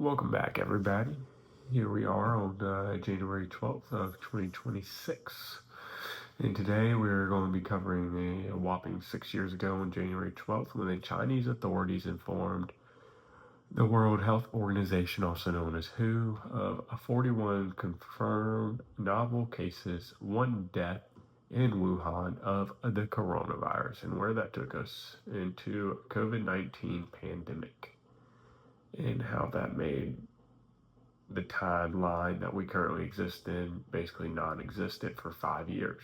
Welcome back, everybody. Here we are on January 12th of 2026. And today we're going to be covering a whopping 6 years ago on January 12th when the Chinese authorities informed the World Health Organization, also known as WHO, of 41 confirmed novel cases, 1 death in Wuhan of the coronavirus, and where that took us into COVID-19 pandemic and how that made the timeline that we currently exist in basically non-existent for 5 years.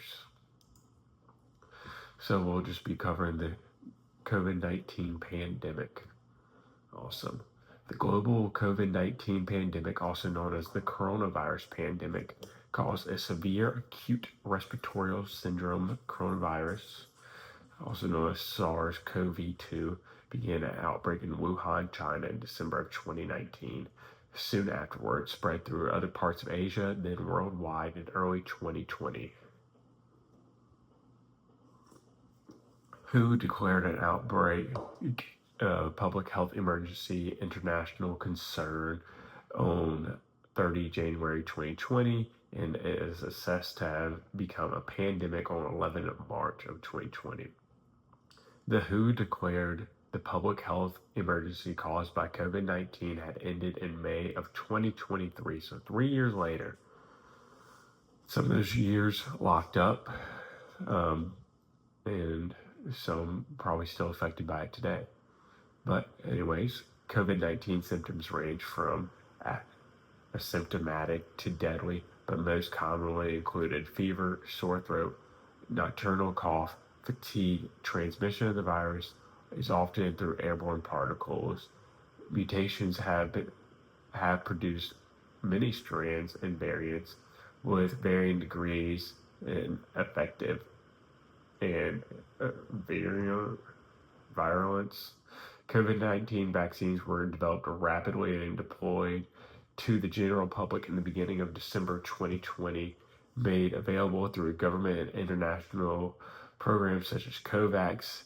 So we'll just be covering the COVID-19 pandemic. Awesome. The global COVID-19 pandemic, also known as the coronavirus pandemic, caused a severe acute respiratory syndrome coronavirus, also known as SARS-CoV-2, began an outbreak in Wuhan, China in December of 2019. Soon afterwards, spread through other parts of Asia, then worldwide in early 2020. WHO declared an outbreak public health emergency international concern on 30 January 2020 and is assessed to have become a pandemic on 11 March of 2020. The WHO declared the public health emergency caused by COVID-19 had ended in May of 2023, so 3 years later. Some of those years locked up, and some probably still affected by it today. But anyways, COVID-19 symptoms range from asymptomatic to deadly, but most commonly included fever, sore throat, nocturnal cough, fatigue. Transmission of the virus is often through airborne particles. Mutations have produced many strands and variants with varying degrees in effective and virulence. COVID-19 vaccines were developed rapidly and deployed to the general public in the beginning of December 2020, made available through government and international programs such as COVAX,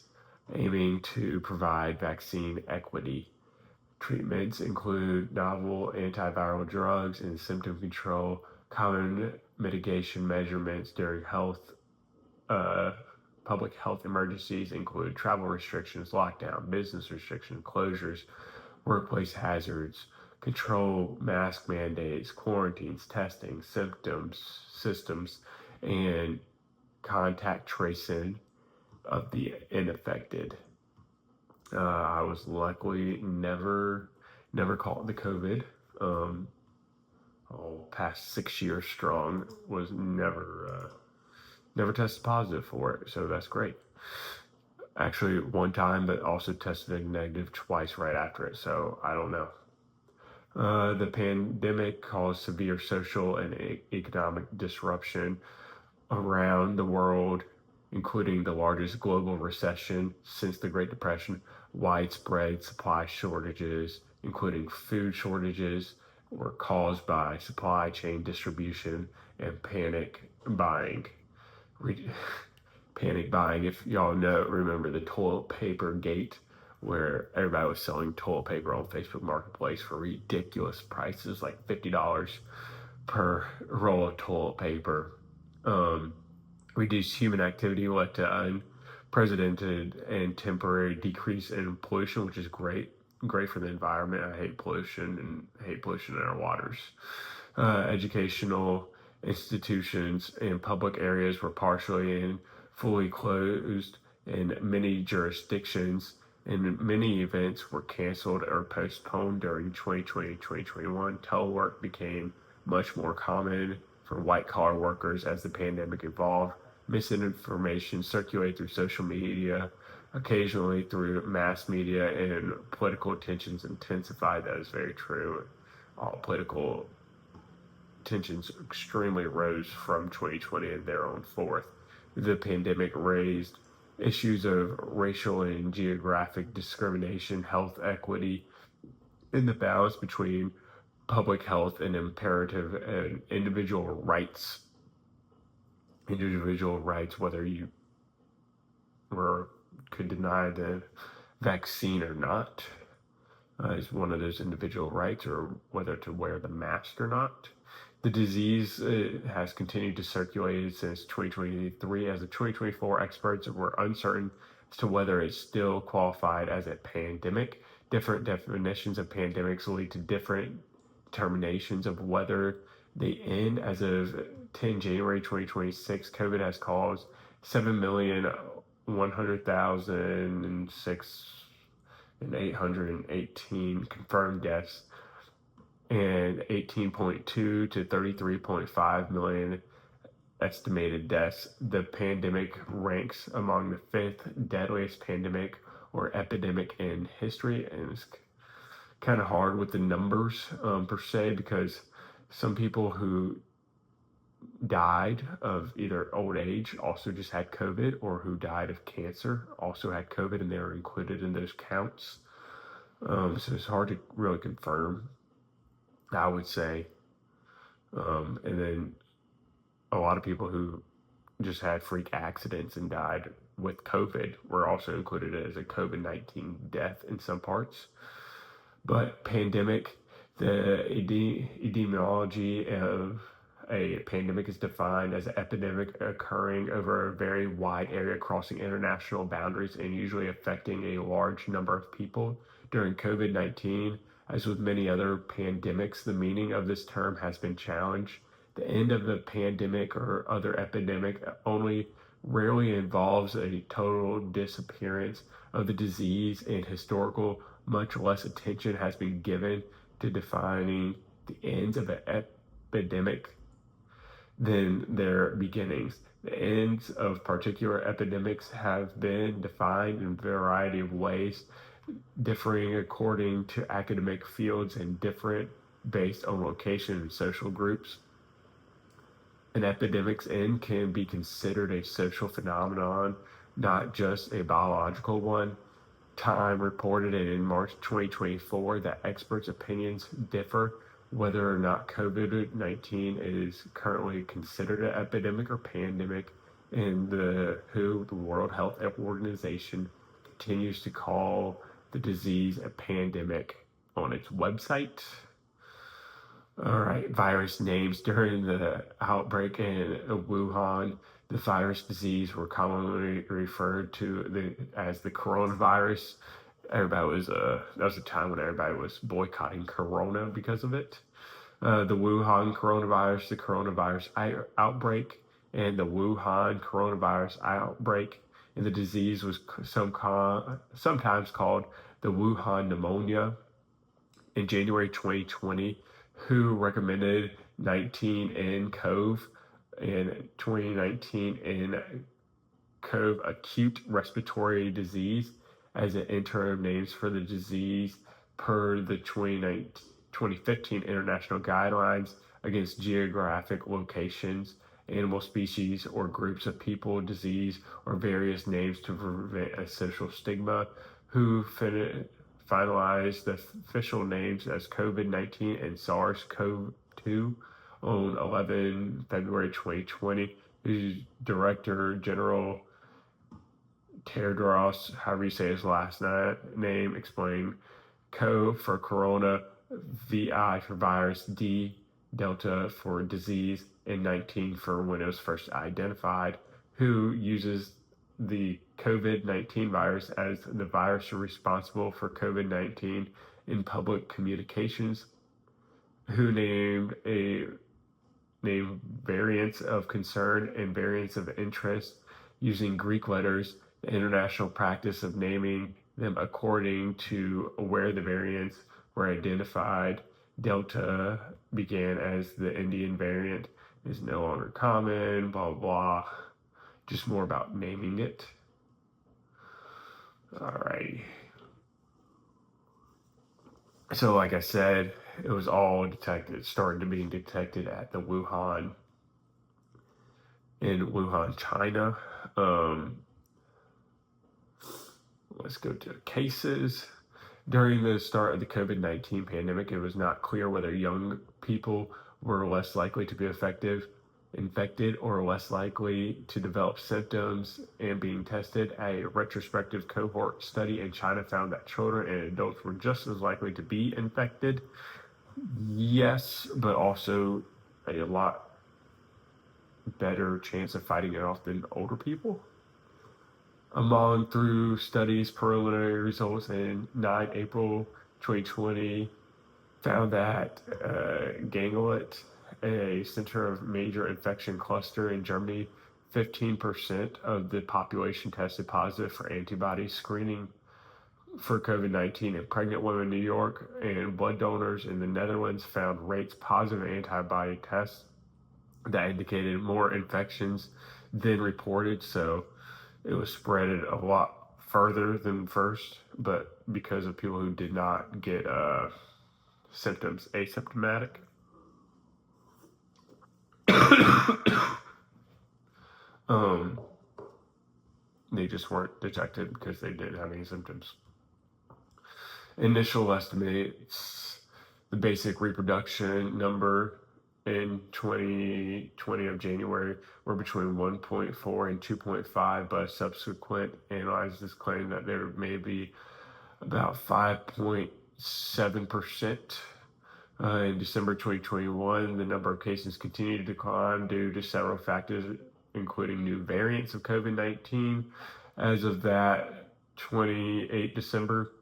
aiming to provide vaccine equity. Treatments include novel antiviral drugs and symptom control. Common mitigation measurements during public health emergencies include travel restrictions, lockdown, business restrictions, closures, workplace hazards, control, mask mandates, quarantines, testing, systems, and contact tracing of the unaffected. I was luckily never caught the COVID. Past 6 years strong, was never tested positive for it, so that's great. Actually, one time, but also tested negative twice right after it, so I don't know. The pandemic caused severe social and economic disruption around the world, including the largest global recession since the Great Depression. Widespread supply shortages, including food shortages, were caused by supply chain distribution and panic buying. If y'all remember the toilet paper gate, where everybody was selling toilet paper on Facebook Marketplace for ridiculous prices, like $50 per roll of toilet paper. Reduced human activity led to unprecedented and temporary decrease in pollution, which is great for the environment. I hate pollution in our waters. Educational institutions and public areas were partially and fully closed in many jurisdictions, and many events were canceled or postponed during 2020-2021. Telework became much more common for white-collar workers as the pandemic evolved. Misinformation circulated through social media, occasionally through mass media, and political tensions intensified. That is very true. All political tensions extremely rose from 2020 and thereon forth. The pandemic raised issues of racial and geographic discrimination, health equity, and the balance between public health and imperative and individual rights, whether you could deny the vaccine or not. is one of those individual rights, or whether to wear the mask or not. The disease has continued to circulate since 2023, as the 2024 experts were uncertain as to whether it's still qualified as a pandemic. Different definitions of pandemics lead to different determinations of whether they end. As of 10 January 2026, COVID has caused 7,100,006 and 818 confirmed deaths and 18.2 to 33.5 million estimated deaths. The pandemic ranks among the fifth deadliest pandemic or epidemic in history, and it's kind of hard with the numbers per se, because some people who died of either old age also just had COVID, or who died of cancer also had COVID, and they were included in those counts. So it's hard to really confirm, I would say. And then a lot of people who just had freak accidents and died with COVID were also included as a COVID-19 death in some parts. But pandemic, the epidemiology of a pandemic is defined as an epidemic occurring over a very wide area, crossing international boundaries and usually affecting a large number of people. During COVID-19, as with many other pandemics, the meaning of this term has been challenged. The end of the pandemic or other epidemic only rarely involves a total disappearance of the disease, and historical, much less attention has been given to defining the ends of an epidemic than their beginnings. The ends of particular epidemics have been defined in a variety of ways, differing according to academic fields and different based on location and social groups. An epidemic's end can be considered a social phenomenon, not just a biological one. Time reported in March 2024 that experts' opinions differ whether or not COVID-19 is currently considered an epidemic or pandemic, and the World Health Organization, continues to call the disease a pandemic on its website. All right, virus names. During the outbreak in Wuhan, the virus disease were commonly referred to as the coronavirus. That was a time when everybody was boycotting Corona because of it. The Wuhan coronavirus, the coronavirus outbreak, and the Wuhan coronavirus outbreak, and the disease was sometimes called the Wuhan pneumonia. In January 2020, WHO recommended 19-nCoV and 2019-nCoV acute respiratory disease as an interim names for the disease per the 2015 international guidelines against geographic locations, animal species, or groups of people, disease, or various names to prevent a social stigma. WHO finalized the official names as COVID-19 and SARS-CoV-2 on 11 February 2020. Whose Director General Tedros, however you say his last name, explained CO for corona, VI for virus, D, Delta for disease, and 19 for when it was first identified. WHO uses the COVID-19 virus as the virus responsible for COVID-19 in public communications. WHO named variants of concern and variants of interest using Greek letters, the international practice of naming them according to where the variants were identified. Delta began as the Indian variant, is no longer common, blah, blah. Just more about naming it. All right. So like I said, it was all detected. It started being detected at the Wuhan, in Wuhan, China. Let's go to cases. During the start of the COVID-19 pandemic, it was not clear whether young people were less likely to be affected infected or less likely to develop symptoms and being tested. A retrospective cohort study in China found that children and adults were just as likely to be infected. Yes, but also a lot better chance of fighting it off than older people. Among through studies, preliminary results in 9 April 2020 found that Ganglet, a center of major infection cluster in Germany, 15% of the population tested positive for antibody screening for COVID-19, and pregnant women in New York and blood donors in the Netherlands found rates positive antibody tests that indicated more infections than reported. So it was spread a lot further than first, but because of people who did not get symptoms asymptomatic. They just weren't detected because they didn't have any symptoms. Initial estimates, the basic reproduction number in 2020 of January were between 1.4 and 2.5, but subsequent analyses claim that there may be about 5.7%. In December 2021, the number of cases continued to decline due to several factors, including new variants of COVID-19. As of that 28 December,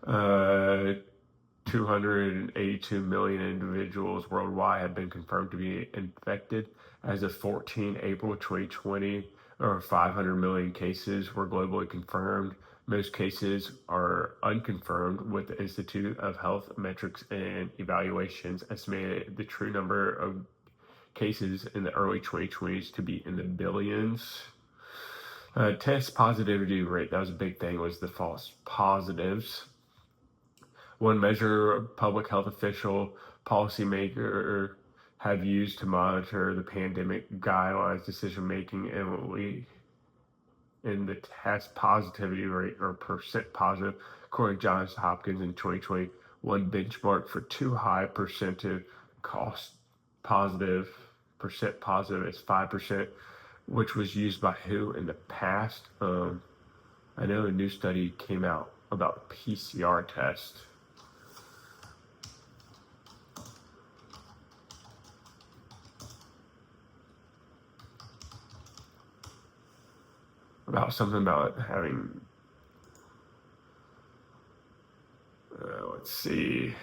282 million individuals worldwide have been confirmed to be infected. As of 14 April 2020, or 500 million cases were globally confirmed. Most cases are unconfirmed, with the Institute of Health Metrics and Evaluations estimated the true number of cases in the early 2020s to be in the billions. Test positivity rate, that was a big thing, was the false positives. One measure public health official, policymaker have used to monitor the pandemic guidelines decision making in the test positivity rate, or percent positive, according to Johns Hopkins in 2020, one benchmark for too high percentage cost positive, percent positive is 5%, which was used by WHO in the past. I know a new study came out about PCR test. About something about having, let's see.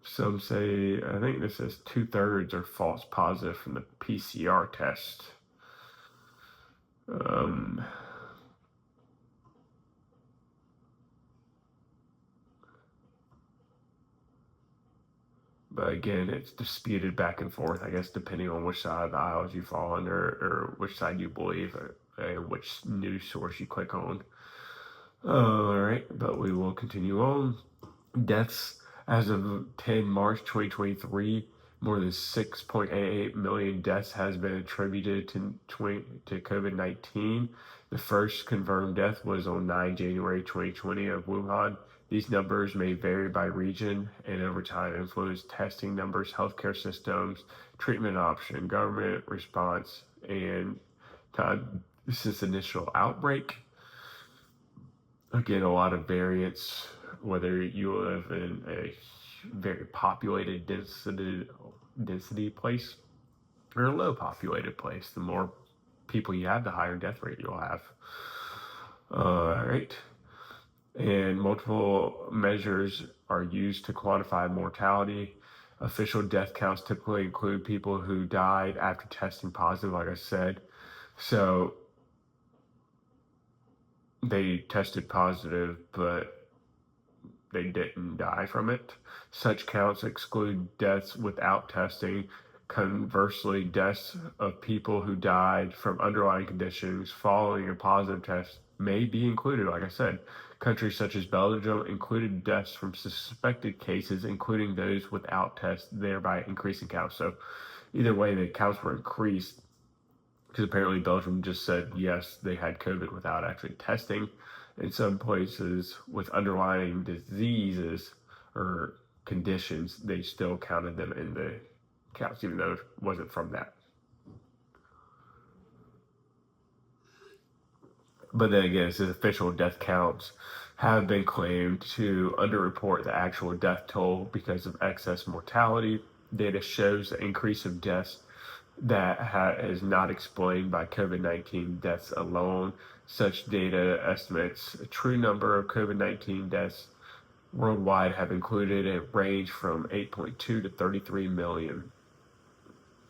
Some say, I think this says 2/3 are false positive from the PCR test. But again, it's disputed back and forth, I guess, depending on which side of the aisles you fall under, or which side you believe, or which news source you click on. All right, but we will continue on. Deaths as of 10 March 2023, more than 6.88 million deaths has been attributed to COVID-19. The first confirmed death was on 9 January 2020 of Wuhan. These numbers may vary by region and over time influence testing numbers, healthcare systems, treatment option, government response, and time since initial outbreak. Again, a lot of variance, whether you live in a very populated density place or a low populated place. The more people you have, the higher death rate you'll have. All right. And multiple measures are used to quantify mortality. Official death counts typically include people who died after testing positive, like I said. So they tested positive, but they didn't die from it. Such counts exclude deaths without testing. Conversely, deaths of people who died from underlying conditions following a positive test may be included, like I said. Countries such as Belgium included deaths from suspected cases, including those without tests, thereby increasing counts. So either way, the counts were increased because apparently Belgium just said yes, they had COVID without actually testing. In some places with underlying diseases or conditions, they still counted them in the counts, even though it wasn't from that. But then again, it says official death counts have been claimed to underreport the actual death toll because of excess mortality. Data shows the increase of deaths that is not explained by COVID-19 deaths alone. Such data estimates a true number of COVID-19 deaths worldwide have included a range from 8.2 to 33 million,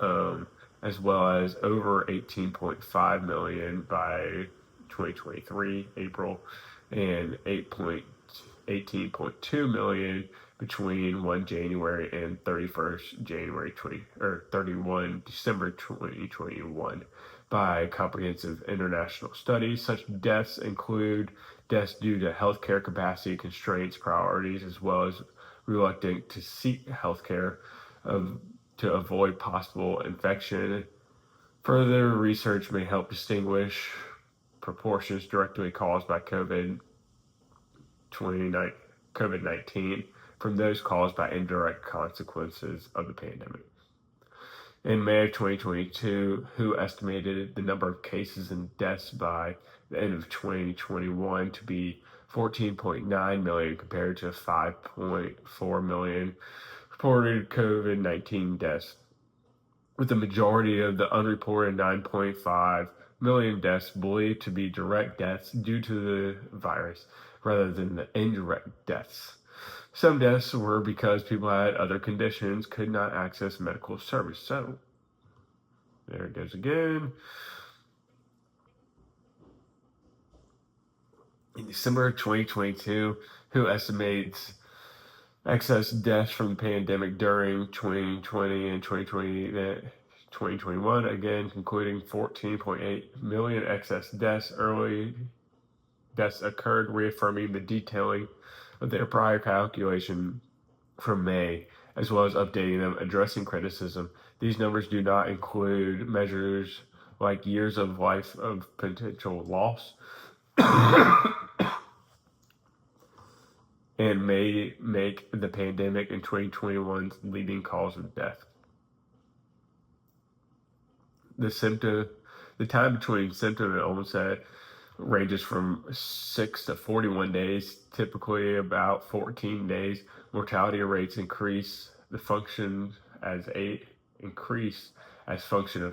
as well as over 18.5 million by 2023 April, and 18.2 million between 1 January and 31st January 31 December 2021 by comprehensive international studies. Such deaths include deaths due to healthcare capacity constraints, priorities, as well as reluctant to seek healthcare to avoid possible infection. Further research may help distinguish proportions directly caused by COVID-19 from those caused by indirect consequences of the pandemic. In May of 2022, WHO estimated the number of cases and deaths by the end of 2021 to be 14.9 million compared to 5.4 million reported COVID-19 deaths, with the majority of the unreported 9.5 million deaths believed to be direct deaths due to the virus rather than the indirect deaths. Some deaths were because people had other conditions, could not access medical service. So, there it goes again. In December of 2022, WHO estimates excess deaths from the pandemic during 2020 and 2021, again concluding 14.8 million excess deaths. Early deaths occurred, reaffirming the detailing of their prior calculation from May, as well as updating them, addressing criticism. These numbers do not include measures like years of life of potential loss and may make the pandemic in 2021's leading cause of death. The time between symptom and onset ranges from 6 to 41 days, typically about 14 days. Mortality rates increase function of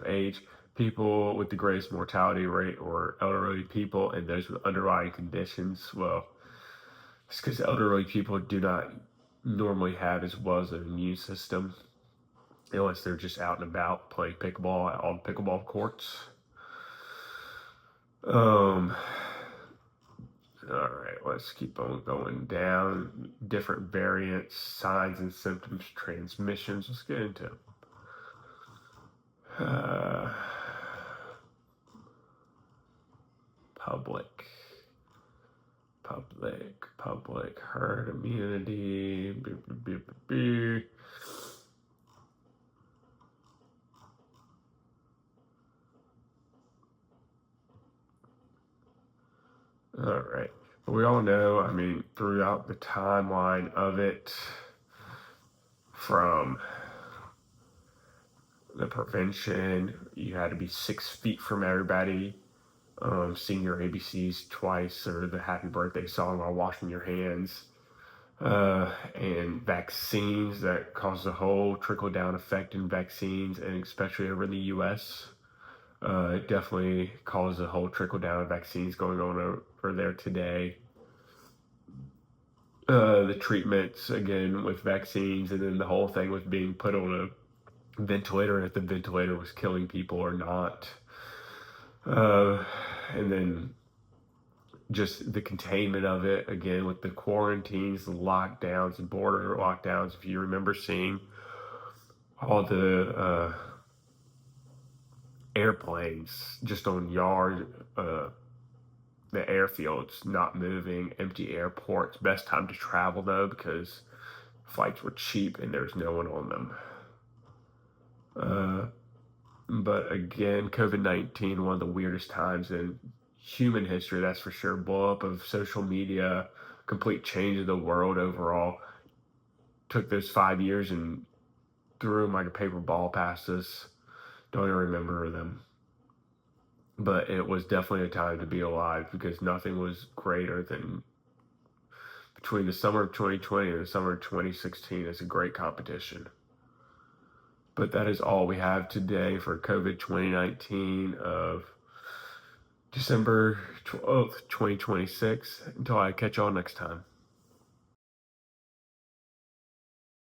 age. People with the greatest mortality rate or elderly people and those with underlying conditions. Well, it's because elderly people do not normally have as well as an immune system unless they're just out and about playing pickleball on pickleball courts. All right, let's keep on going down. Different variants, signs and symptoms, transmissions. Let's get into public herd immunity. All right. We all know, I mean, throughout the timeline of it, from the prevention, you had to be 6 feet from everybody, sing your ABCs twice, or the happy birthday song while washing your hands, and vaccines that cause a whole trickle-down effect in vaccines, and especially over in the U.S., it definitely caused a whole trickle-down of vaccines going on over there today. The treatments, again, with vaccines, and then the whole thing with being put on a ventilator, and if the ventilator was killing people or not. And then just the containment of it, again, with the quarantines, the lockdowns, the border lockdowns. If you remember seeing all the airplanes just on the airfields not moving, empty airports. Best time to travel though, because flights were cheap and there's no one on them. But again, COVID-19, one of the weirdest times in human history, that's for sure. Blow up of social media, complete change of the world overall. Took those 5 years and threw them like a paper ball past us. Don't even remember them. But it was definitely a time to be alive because nothing was greater than between the summer of 2020 and the summer of 2016. It's a great competition. But that is all we have today for COVID 2019 of December 12th, 2026. Until I catch y'all next time.